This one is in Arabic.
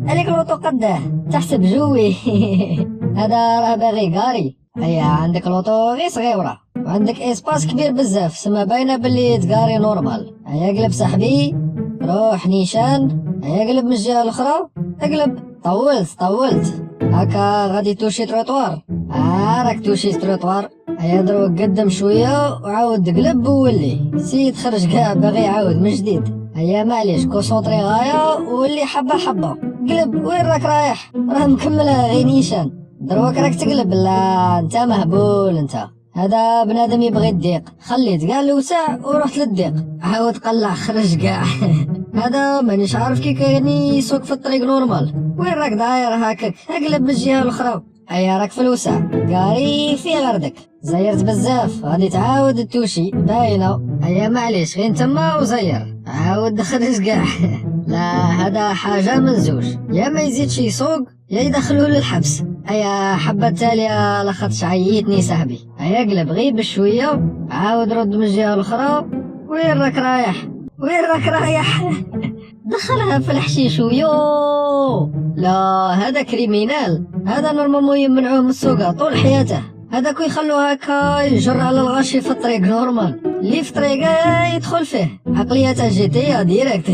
عليك لوطو قداه تحسب جوي. هذا راه باغي كاري. هيا عندك لوطو غير صغيره وعندك اسباس كبير بزاف، سما باينه باللي تكاري نورمال. هيا قلب صاحبي، روح نيشان. هيا قلب من الجهه الاخرى، اقلب. طولت هكا غادي توشي تروطوار. راك توشي تروطوار. هيا دروك قدم شويه وعاود قلب وولي. سيد خرج كاع باغي يعاود من جديد. هيا معليش كونسونطري غايه وولي حبه حبه. قلب. وين راك رايح؟ راه مكملها غير نيشان. دروك راك تقلب. لا انت مهبول انت. هذا بنادم يبغي الضيق، خليت كاع الوسع ورحت للضيق. عاود قلع خرج كاع. هذا مانيش عارف كي كاين يسوق في الطريق نورمال. وين راك داير هاكك؟ اقلب من الجهه الاخرى. هيا راك في الوسع قاري في غردك. زيرت بزاف غادي تعاود توشي باينه. هيا معليش غير تما وزير عاود خرج كاع. لا هذا حاجه من زوج، يا ما يزيدش يسوق يا يدخلوه للحبس. هيا حبه تاليه لخطش عييتني صاحبي. هيا قلب غير بشويه عاود رد من الجهه الاخرى. وين راك رايح؟ دخلها في الحشيش ويو. لا هذا كريمينال، هذا نورمالمون يمنعوه من السوق طول حياته. هذاك يخلوه هكا يجر على الغاشي في الطريق نورمال، اللي في طريقه يدخل فيه. عقليته جي تي ديريكت.